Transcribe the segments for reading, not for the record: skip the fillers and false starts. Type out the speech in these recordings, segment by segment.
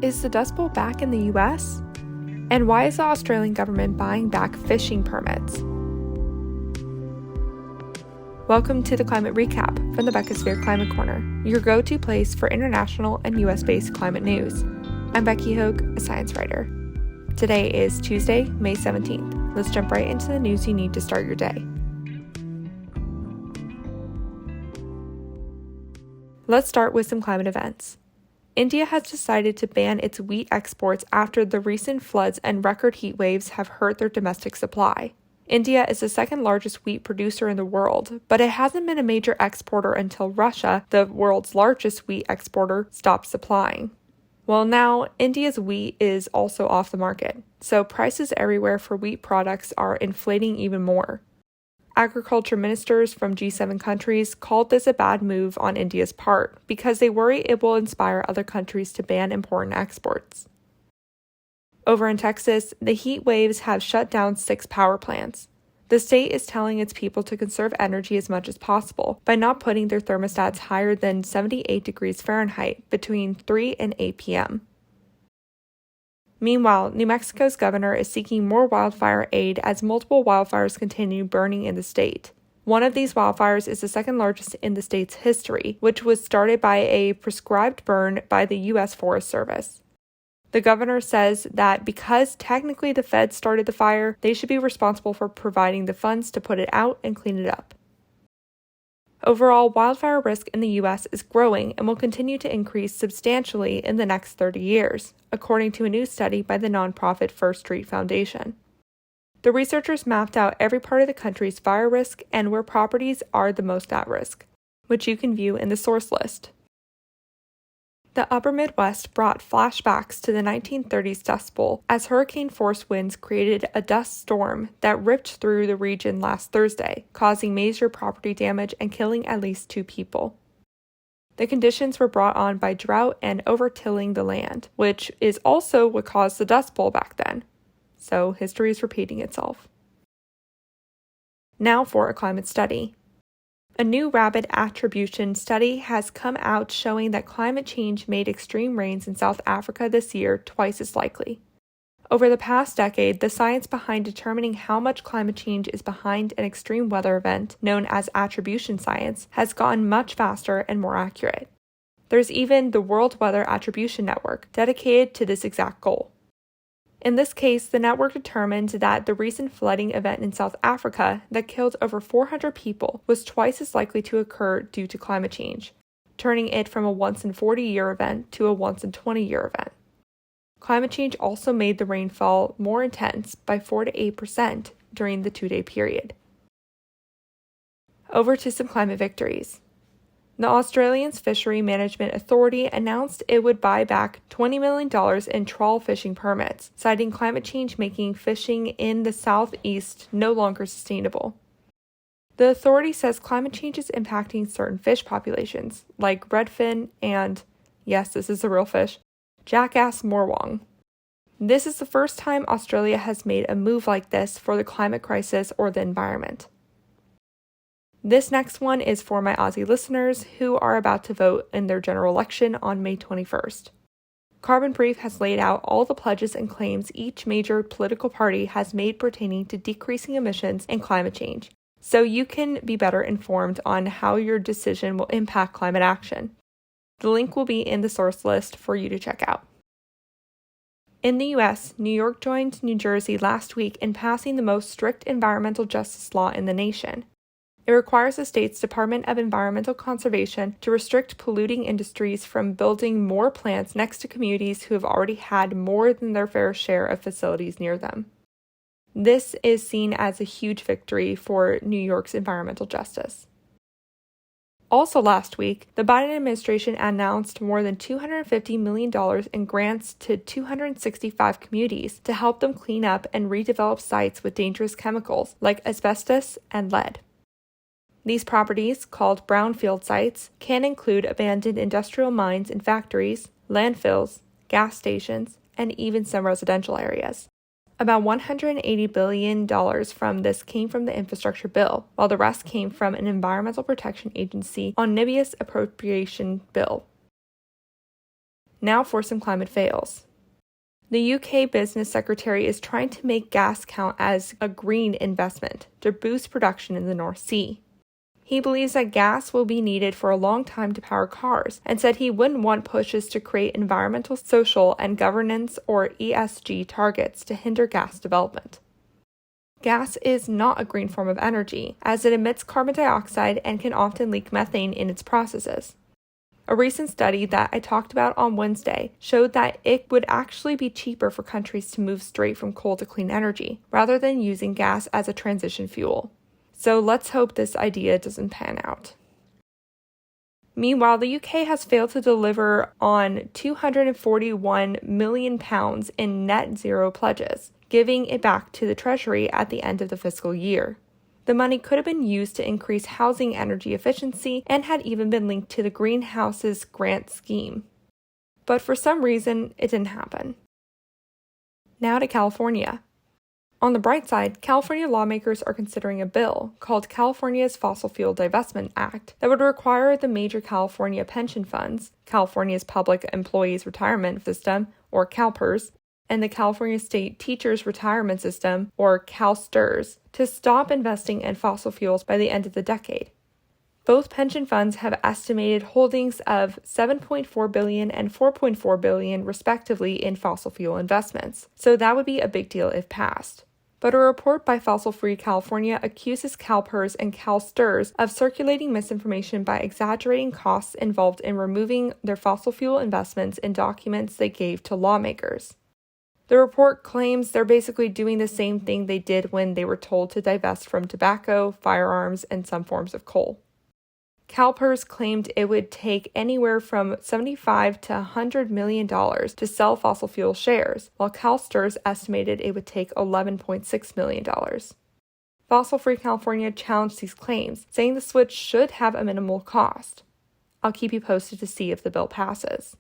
Is the Dust Bowl back in the US? And why is the Australian government buying back fishing permits? Welcome to the Climate Recap from the Beckisphere Climate Corner, your go-to place for international and US-based climate news. I'm Becky Hogue, a science writer. Today is Tuesday, May 17th. Let's jump right into the news you need to start your day. Let's start with some climate events. India has decided to ban its wheat exports after the recent floods and record heat waves have hurt their domestic supply. India is the second largest wheat producer in the world, but it hasn't been a major exporter until Russia, the world's largest wheat exporter, stopped supplying. Well, now India's wheat is also off the market, so prices everywhere for wheat products are inflating even more. Agriculture ministers from G7 countries called this a bad move on India's part because they worry it will inspire other countries to ban important exports. Over in Texas, the heat waves have shut down 6 power plants. The state is telling its people to conserve energy as much as possible by not putting their thermostats higher than 78 degrees Fahrenheit between 3 and 8 p.m. Meanwhile, New Mexico's governor is seeking more wildfire aid as multiple wildfires continue burning in the state. One of these wildfires is the second largest in the state's history, which was started by a prescribed burn by the U.S. Forest Service. The governor says that because technically the feds started the fire, they should be responsible for providing the funds to put it out and clean it up. Overall, wildfire risk in the U.S. is growing and will continue to increase substantially in the next 30 years, according to a new study by the nonprofit First Street Foundation. The researchers mapped out every part of the country's fire risk and where properties are the most at risk, which you can view in the source list. The upper Midwest brought flashbacks to the 1930s Dust Bowl as hurricane-force winds created a dust storm that ripped through the region last Thursday, causing major property damage and killing at least 2 people. The conditions were brought on by drought and over-tilling the land, which is also what caused the Dust Bowl back then. So history is repeating itself. Now for a climate study. A new rapid attribution study has come out showing that climate change made extreme rains in South Africa this year twice as likely. Over the past decade, the science behind determining how much climate change is behind an extreme weather event, known as attribution science, has gotten much faster and more accurate. There's even the World Weather Attribution Network dedicated to this exact goal. In this case, the network determined that the recent flooding event in South Africa that killed over 400 people was twice as likely to occur due to climate change, turning it from a once-in-40-year event to a once-in-20-year event. Climate change also made the rainfall more intense by 4 to 8% during the 2-day period. Over to some climate victories. The Australian's Fishery Management Authority announced it would buy back $20 million in trawl fishing permits, citing climate change making fishing in the southeast no longer sustainable. The authority says climate change is impacting certain fish populations, like redfin and, yes, this is a real fish, jackass morwong. This is the first time Australia has made a move like this for the climate crisis or the environment. This next one is for my Aussie listeners who are about to vote in their general election on May 21st. Carbon Brief has laid out all the pledges and claims each major political party has made pertaining to decreasing emissions and climate change, so you can be better informed on how your decision will impact climate action. The link will be in the source list for you to check out. In the U.S., New York joined New Jersey last week in passing the most strict environmental justice law in the nation. It requires the state's Department of Environmental Conservation to restrict polluting industries from building more plants next to communities who have already had more than their fair share of facilities near them. This is seen as a huge victory for New York's environmental justice. Also last week, the Biden administration announced more than $250 million in grants to 265 communities to help them clean up and redevelop sites with dangerous chemicals like asbestos and lead. These properties, called brownfield sites, can include abandoned industrial mines and factories, landfills, gas stations, and even some residential areas. About $180 billion from this came from the infrastructure bill, while the rest came from an Environmental Protection Agency omnibus appropriation bill. Now for some climate fails. The UK Business Secretary is trying to make gas count as a green investment to boost production in the North Sea. He believes that gas will be needed for a long time to power cars, and said he wouldn't want pushes to create environmental, social, and governance or ESG targets to hinder gas development. Gas is not a green form of energy, as it emits carbon dioxide and can often leak methane in its processes. A recent study that I talked about on Wednesday showed that it would actually be cheaper for countries to move straight from coal to clean energy, rather than using gas as a transition fuel. So let's hope this idea doesn't pan out. Meanwhile, the UK has failed to deliver on £241 million in net zero pledges, giving it back to the Treasury at the end of the fiscal year. The money could have been used to increase housing energy efficiency and had even been linked to the Greenhouses grant scheme. But for some reason, it didn't happen. Now to California. On the bright side, California lawmakers are considering a bill called California's Fossil Fuel Divestment Act that would require the major California pension funds, California's Public Employees Retirement System, or CalPERS, and the California State Teachers Retirement System, or CalSTRS, to stop investing in fossil fuels by the end of the decade. Both pension funds have estimated holdings of $7.4 billion and $4.4 billion respectively in fossil fuel investments, so that would be a big deal if passed. But a report by Fossil Free California accuses CalPERS and CalSTRS of circulating misinformation by exaggerating costs involved in removing their fossil fuel investments in documents they gave to lawmakers. The report claims they're basically doing the same thing they did when they were told to divest from tobacco, firearms, and some forms of coal. CalPERS claimed it would take anywhere from $75 to $100 million to sell fossil fuel shares, while CalSTRS estimated it would take $11.6 million. Fossil Free California challenged these claims, saying the switch should have a minimal cost. I'll keep you posted to see if the bill passes.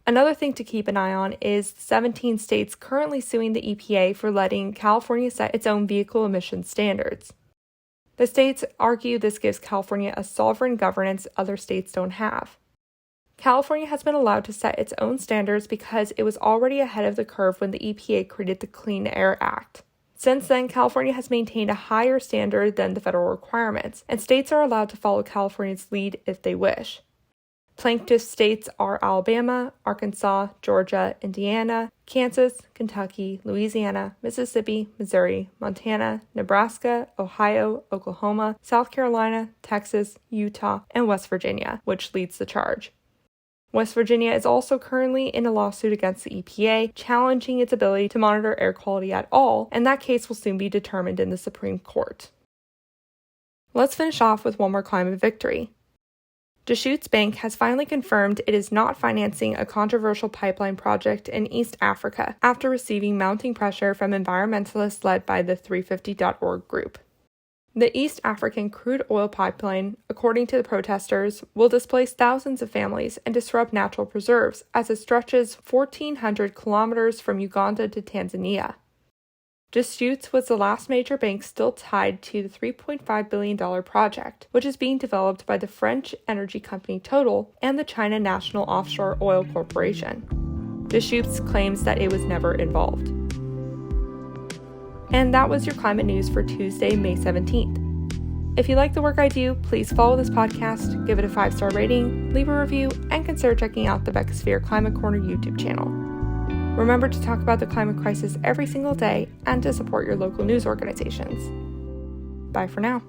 Another thing to keep an eye on is 17 states currently suing the EPA for letting California set its own vehicle emissions standards. The states argue this gives California a sovereign governance other states don't have. California has been allowed to set its own standards because it was already ahead of the curve when the EPA created the Clean Air Act. Since then, California has maintained a higher standard than the federal requirements, and states are allowed to follow California's lead if they wish. Plaintiff states are Alabama, Arkansas, Georgia, Indiana, Kansas, Kentucky, Louisiana, Mississippi, Missouri, Montana, Nebraska, Ohio, Oklahoma, South Carolina, Texas, Utah, and West Virginia, which leads the charge. West Virginia is also currently in a lawsuit against the EPA, challenging its ability to monitor air quality at all, and that case will soon be determined in the Supreme Court. Let's finish off with one more climate victory. Deschutes Bank has finally confirmed it is not financing a controversial pipeline project in East Africa after receiving mounting pressure from environmentalists led by the 350.org group. The East African crude oil pipeline, according to the protesters, will displace thousands of families and disrupt natural preserves as it stretches 1,400 kilometers from Uganda to Tanzania. Deschutes was the last major bank still tied to the $3.5 billion project, which is being developed by the French energy company Total and the China National Offshore Oil Corporation. Deschutes claims that it was never involved. And that was your climate news for Tuesday, May 17th. If you like the work I do, please follow this podcast, give it a 5-star rating, leave a review, and consider checking out the Beckisphere Climate Corner YouTube channel. Remember to talk about the climate crisis every single day and to support your local news organizations. Bye for now.